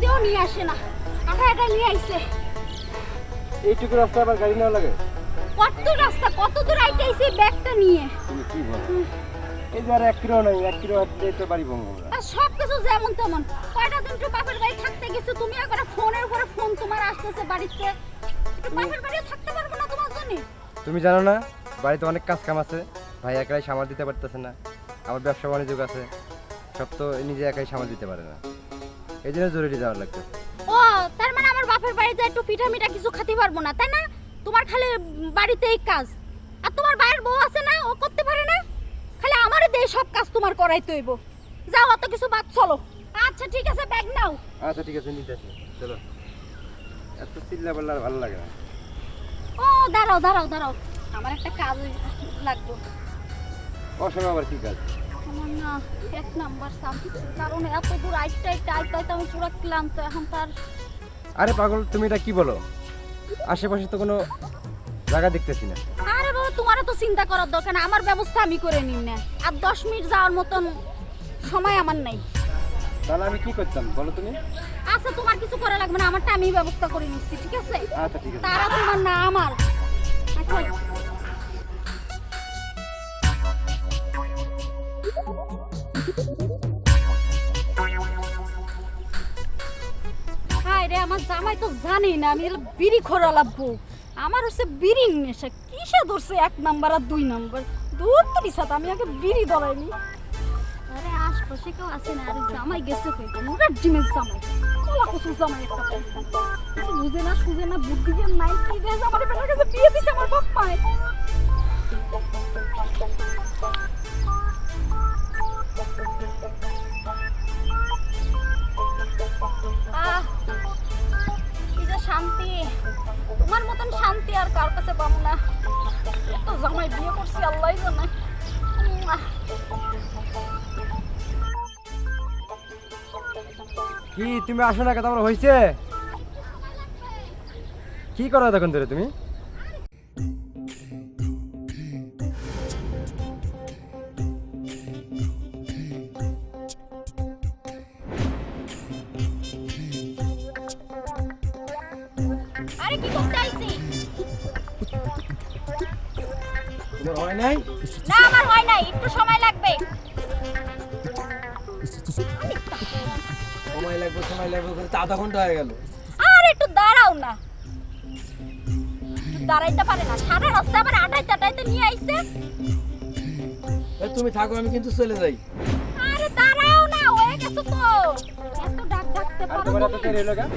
দিয়েও নিয়ে আসে না, আটা এটা নিয়ে আইছে। এইটুকু রাস্তা আবার গাড়ি নেওয়া লাগে? কত রাস্তা, কত দূর আইতে আইছে ব্যাগটা নিয়ে। তুমি কি বলো? এই যে আর 1 কিলো নাই, 1 কিলো হাঁটলে তো বাড়ি ভঙ্গ। আর সব কিছু যেমন তেমন। কয়টা দিন তো বাপের বাড়ি থাকতে গেছো তুমি, একবার ফোনের উপরে ফোন তোমার আসতেছে বাড়িতে। একটু বাপের বাড়িও থাকতে পারবো না তোমার জন্য? তুমি জানো না বাড়িতে অনেক কাজ কাম আছে, ভাই একাই সামাল দিতে পারতেছে না, আমার ব্যবসা বাণিজ্য আছে, সব তো নিজে একাই সামাল দিতে পারে না, এই জন্য জরুরি যাওয়ার লাগতেছে। ও তার মানে আমার বাপের বাড়িতে একটু পিঠা মিঠা কিছু খেতে পারবো না, তাই না? তোমার খালি বাড়িতেই কাজ। আর তোমার ভাইয়ের বউ আছে না, ও করতে পারে না? খালি আমারে দিয়ে সব কাজ তোমার করাইতে হইব। যাও, অত কিছু বাদ, চলো। আচ্ছা ঠিক আছে, ব্যাগ নাও। আচ্ছা ঠিক আছে, নিতে আসি, চলো। এত চিল্লা বললে আর ভালো লাগে না। ও দাঁড়াও দাঁড়াও দাঁড়াও, আমার একটা কাজ লাগবে। অসময় আবার কি কাজ? আমার না 1 নাম্বার সামথিং, কারণ এত দূর আইতে আমি পুরো ক্লান্ত এখন। তার আরে পাগল, তুমি এটা কি বলো? আশেপাশে তো কোনো জায়গা দেখতেছি না। আরে বাবা, তোমারও তো চিন্তা করার দরকার না, আমার ব্যবস্থা আমি করে নিই না। আর 10 মিনিট যাওয়ার মতন সময় আমার নাই। তাহলে আমি কি করতাম বলো তুমি? আচ্ছা তোমার কিছু করা লাগবে না, আমারটা আমি ব্যবস্থা করে নিচ্ছি, ঠিক আছে? আচ্ছা ঠিক আছে। তারা তোমার না আমার। আচ্ছা হায় রে, আমার জামাই তো জানি না আমি বিড়ি খোরা লাগবো। আমার হচ্ছে বিড়ির নেশা, কিসে ধরছে 1 নাম্বার আর 2 নাম্বার। দূর তো সাথে আমি আগে বিড়ি ধরাইনি। আরে আশপাশে কেউ আছে না? আরে জামাই গেছে কই? মুরা ডিমের জামাই, কলা কচুর জামাই একটা পাইতাম। কিছু বুঝে না সুঝে না, বুদ্ধি জ্ঞান নাই, কি রে আমার বেটার কাছে বিয়ে দিছে আমার বাপ মায়। কি যে শান্তি, তোমার মতন শান্তি আর কার কাছে পাবো না। এত জামাই বিয়ে করছি আল্লাহই জানে। কি তুমি আসো না, কথা হয়েছে? কি করো তখন ধরে তুমি? আরে কি করতে আইছি? তোমার হয় নাই? না আমার হয় নাই, একটু সময় লাগবে। সময় লাগবে করে আধা ঘন্টা হয়ে গেল। আর একটু দাঁড়াও না, একটু দাঁড়াইতে পারে না? সারা রাস্তা আবার আটাইতে নিয়ে আইছে। তুমি থাকো, আমি কিন্তু চলে যাই। আরে দাঁড়াও না, হয়ে গেছে তো। এত ডাকতে আর পারো তোমার এত তুমি? দেরি হলো কেন?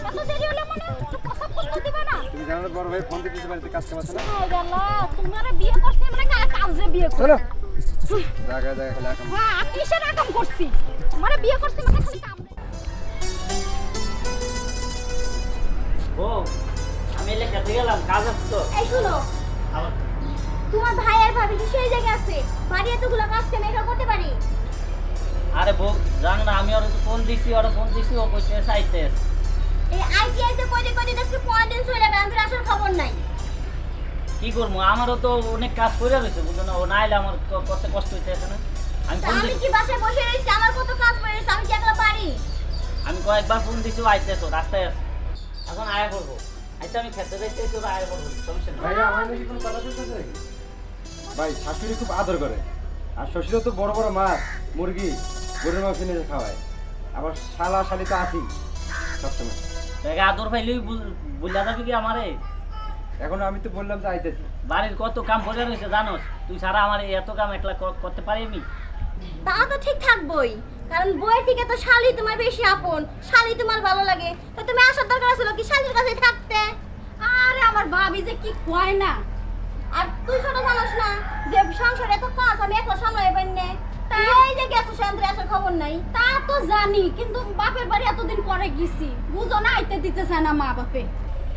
এত দেরি হলো মানে একটু কথা বলতে দিবা না? তুমি জানো না বড় ভাই ফোন দিতে বাড়িতে কাজ কাম আছে না? হায় আল্লাহ, তোমারে বিয়ে করছে মানে কাজে বিয়ে করছে। চলো জায়গা জায়গা খেলা কাম। হ্যাঁ, আমি কিসের কাম করছি? তোমারে বিয়ে করছে মানে খালি কাম। ও আমি এলে খেতে গেলাম, কাজ আছে তো। এই শুনো, তোমার ভাই আর ভাবি কি সেই জায়গায় আছে? বাড়ি এতগুলো কাজ কেন একা করতে পারি? আরে বউ জান না, আমি ওরা তো ফোন দিছি, ও কইছে সাইতে। এই আইটিআইতে কইতে দেশকে পয়েন্ট চলে যাবে, আমাদের আসল খবর নাই। কি করবো, আমারও তো অনেক কাজ করে রয়েছে, বুঝলো না? ও না এলে আমার কত কষ্ট হইতেছে না। আমি ফোন আমি দিছি, কি বাসায় বসে রইছি? আমার কত কাজ পড়ে রইছে, আমি কি একলা পারি? আমি কয়েকবার ফোন দিছি, ও আইতেছো, রাস্তায় আছে, এখন আয়া করবো। আচ্ছা আমি খেতে যাইতে তোরা আয়া করবো, সমস্যা নেই। ভাই আমার নাকি কোনো কথা চলতেছে নাকি? ভাই শাশুড়ি খুব আদর করে, আর শ্বশুরও তো বড় বড় মাছ মুরগি গরুর মাংস নিয়ে খাওয়ায়, আবার শালা শালি তো আছি সবসময়। দেখে আদর পাইলেই বুঝলা যাবি কি আমারে? এখন আমি তো বললাম যে আইতেছি। বাড়ির কত কাম করে রয়েছে জানোস? তুই ছাড়া আমার এত কাম একলা করতে পারি আমি? তা তো ঠিক থাকবই, কারণ বইয়ের থেকে তো শালি তোমার বেশি আপন, শালি তোমার ভালো লাগে। তো তুমি আসার দরকার ছিল কি শালির কাছে থাকতে? আরে আমার ভাবি যে কি কয় না। আর তুই ছোট জানোস না যে সংসারে এত কাজ আমি একলা সামলাই পাই না। এই যে গেছো সেন্দ্রে আসার খবর নাই। তা তো জানি, কিন্তু বাপের বাড়ি এতদিন পরে গেছি, বুঝো না, আইতে দিতেছে না মা বাপে।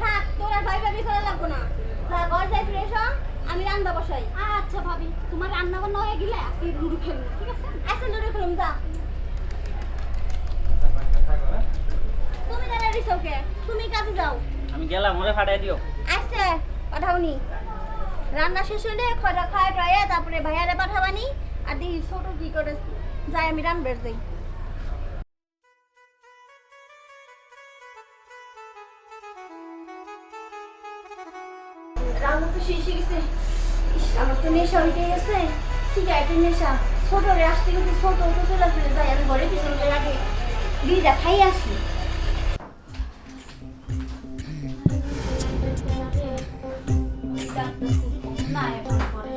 থাক, তোর আর ভাই ভাবি করা লাগবো না। যা ঘর যাই ফ্রেশ হ, আমি রান্না বসাই। আচ্ছা ভাবি, তোমার রান্না বান্না হয়ে গেলে আজকে লুডু খেলবো, ঠিক আছে? আচ্ছা লুডু খেলুম, যা। তুমি দাঁড়া রিস ওকে, তুমি কাজে যাও। আমি গেলাম, ওরে ফাটাই দিও। আচ্ছা পাঠাওনি, রান্না শেষ হলে খরা খায় টয়ে তারপরে ভাইয়ারে পাঠাবানি। আর দেখি ছোট কি করে যায়, আমি রান্নার যাই। মাথা তো শেষে গেছে। ইস, আমার তো নেশা উঠে গেছে, সিগারেটের নেশা। ছোট রে আসতে গেছে, ছোট তো চলে ফেলে যায়, আমি ঘরে পিছনে আগে বিড়িটা খাই আসি। না এখন পরে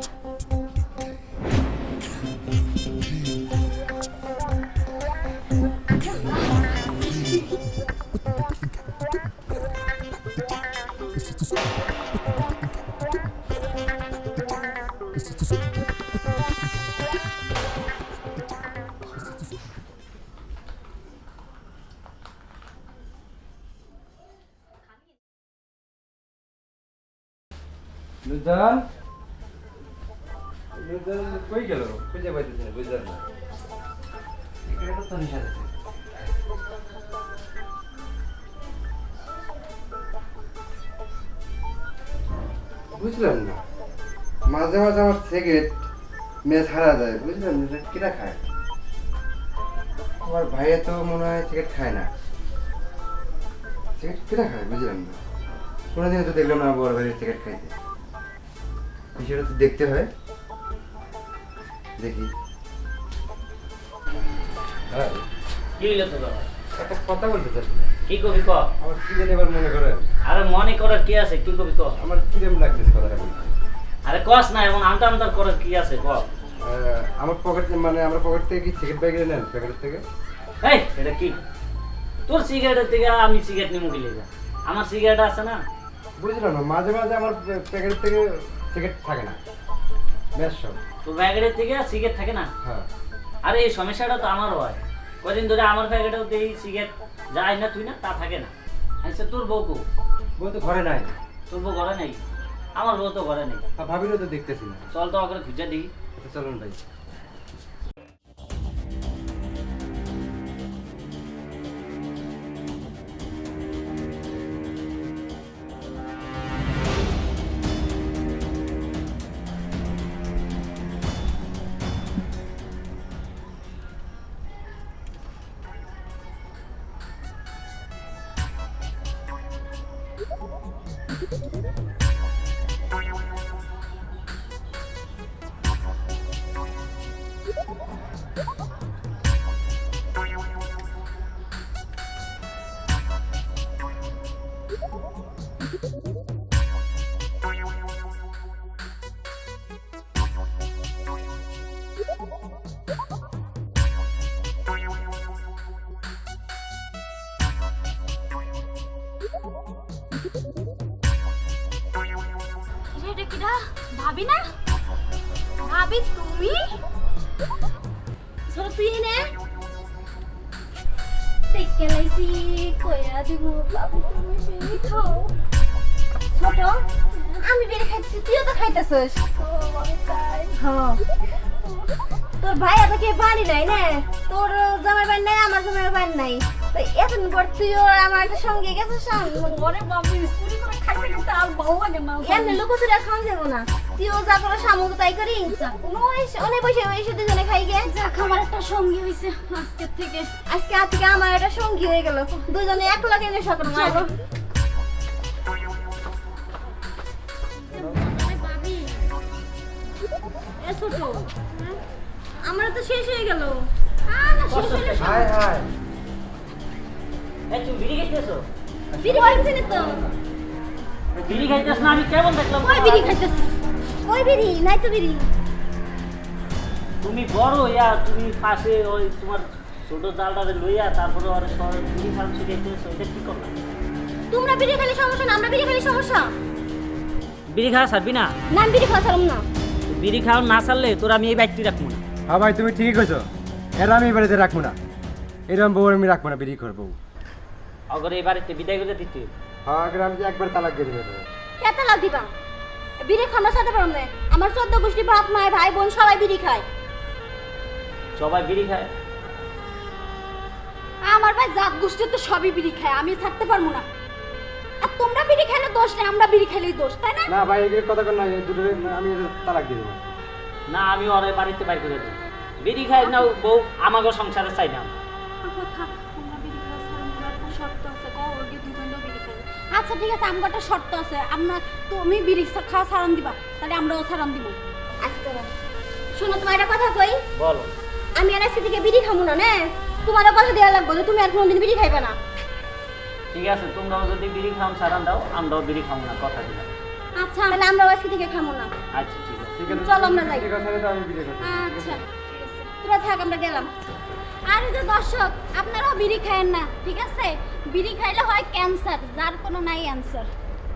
নুরজান, নুরজান কই গেল? খুঁজে পাইতেছি না, বুঝলাম না। এখানে তো নিশা আছে। বুঝলাম না, মাঝে মাঝে আমার সিগারেট মেয়ে হারা যায়, বুঝলাম না কিনা খায়। আমার ভাইয়ে তো মনে হয় সিগারেট খায় না, সিগারেট কিনা খায় বুঝলাম না। কোনোদিনও তো দেখলাম না বড় ভাইয়ের সিগারেট খাইতে। বিষয়টা তো দেখতে হয়, দেখি। কি হইলো তো বাবা? একটা কথা বলতে চাচ্ছি, কি কবি ক? আমার কি জানি এবার মনে করেন, আরে মনে করার কি আছে? কি কবি ক? আমার কিরম লাগতেছে কথাটা বলতে। আরে কস না, এমন আমতা আমতা করার কি আছে ক? আমার পকেট মানে আমার পকেট থেকে কি সিগারেট ব্যাগ নেন প্যাকেট থেকে? এই এটা কি? তোর সিগারেটের থেকে আমি সিগারেট নিমু গেলে যা, আমার সিগারেট আছে না। বুঝলাম না, মাঝে মাঝে আমার প্যাকেট থেকে সিগারেট থাকে না, বেশ সব। তোর প্যাকেটের থেকে সিগারেট থাকে না? হ্যাঁ। আরে এই সমস্যাটা তো আমারও হয়। কদিন ধরে আমার প্যাকেটেও এই সিগারেট যায় না, তুই না তা থাকে না। আচ্ছা তোর বউ কো? বউ তো ঘরে নাই। তোর বউ ঘরে নেই? আমার বউ তো ঘরে নেই। আর ভাবিরও তো দেখতেছি না। চল তো ওকে খুঁজে দিই। আচ্ছা চলুন ভাই। এটা কিরা? ভাবি না? ভাবি তুমি? ছোট তুই নে দেখতে লাইছি, কইরা দিব বাবু তুমি বিড়ি খাও। ছোট, আমি বিড়ি খাইতেছি, তুইও তো খাইতেছিস। ও আমি তাই। হ্যাঁ, তোর ভাই এতকে বাড়ি নাই না, তোর জামাই বাড়ি নাই, আমার জামাই বাড়ি নাই, তো এতদিন পর তুইও আমার সঙ্গে গেছিস। ওরে বাবু চুরি করে খাইতে কিন্তু আর ভালো লাগে না। এমনি লুকোচুরি আর খাওয়া যাবো না, তুইও যা করে সামুদ্র তাই করি। অনেক বসে বসে দুজনে খাই গে। যাক আমার একটা সঙ্গী হইছে আজকের থেকে। আজকে থেকে আমার একটা সঙ্গী হয়ে গেল, দুজনে এক লগে নেশা করবো। আমার তো শেষ হয়ে গেল। High high. এই তুই বিড়ি খাইতেছো? বিড়ি খাইছিস তো? বিড়ি খাইতেছ না? আমি কেমন দেখলাম? কই বিড়ি খাইছিস? কই বিড়ি নাই তো বিড়ি। তুমি বড় ইয়া, তুমি পাশে ওই তোমার ছোট জালটারে লইয়া তারপরে ওর শহরে বিড়ি খাওয়া শিখাইতেছো, এটা কি করলা? তোমরা বিড়ি খালি সমস্যা না, আমরা বিড়ি খালি সমস্যা। বিড়ি খাওয়া ছাড়বি না? না আমি বিড়ি খাওয়া ছাড়লাম না। বিড়ি খাওয়া না ছাড়লে তোর আমি এই বাইকটি রাখবো না। হ্যাঁ ভাই তুমি ঠিকই কইছো, এরা আমি এই বাড়িতে রাখবো না, এরকম বউ আমি রাখবো না, বিড়ি করবো। অগর এই বাড়িতে বিদায় করে দিতে। হ্যাঁ আগে আমি যে একবার তালাক দিয়ে দেবো। কেত লাগ দিবা? বিড়ি খাওয়া সাথে পারো না। আমার 14 গোষ্ঠী বাপ মা ভাই বোন সবাই বিড়ি খায়। সবাই বিড়ি খায়? আমার ভাই জাত গোষ্ঠী তো সবই বিড়ি খায়, আমি ছাড়তে পারবো না। আর তোমরা বিড়ি খাইলে দোষ নেই, আমরা বিড়ি খাইলেই দোষ, তাই না? না ভাই এগুলো কথা কর না, দুটো আমি তালাক দিয়ে দেবো। না আমি ওর এই বাড়িতে বাইর করে দিই। বিড়ি খাই না বউ, আমাকে সংসারে চাই না। আপা থাক, তোমরা বিড়ি খাওয়া ছাড়ো, আমার একটা শর্ত আছে, কও ওকে দুজনেও বিড়ি খাবে। আচ্ছা ঠিক আছে, আমার একটা শর্ত আছে, আমরা তুমি বিড়ি খাওয়া ছাড়ন দিবা, তাহলে আমরাও ছাড়ন দিব। আচ্ছা শোনো, তোমার একটা কথা কই, বলো। আমি আর আজকে থেকে বিড়ি খাবো না, তোমারও কথা দেওয়া লাগবে যে তুমি আর কোনোদিন বিড়ি খাইবে না। ঠিক আছে, তোমরাও যদি বিড়ি খাও ছাড়ান দাও, আমরাও বিড়ি খাবো না, কথা দিলাম। আচ্ছা তাহলে আমরাও আজকে থেকে খাবো না। আচ্ছা ঠিক আছে। ঠিক আছে, চলো আমরা যাই। ঠিক আছে, তো আমি বিয়ে করছি। আচ্ছা ঠিক আছে। তোরা থাক, আমরা গেলাম। আর এই যে দর্শক, আপনারাও বিড়ি খায়েন না, ঠিক আছে? বিড়ি খাইলে হয় ক্যান্সার, যার কোনো নাই অ্যান্সার।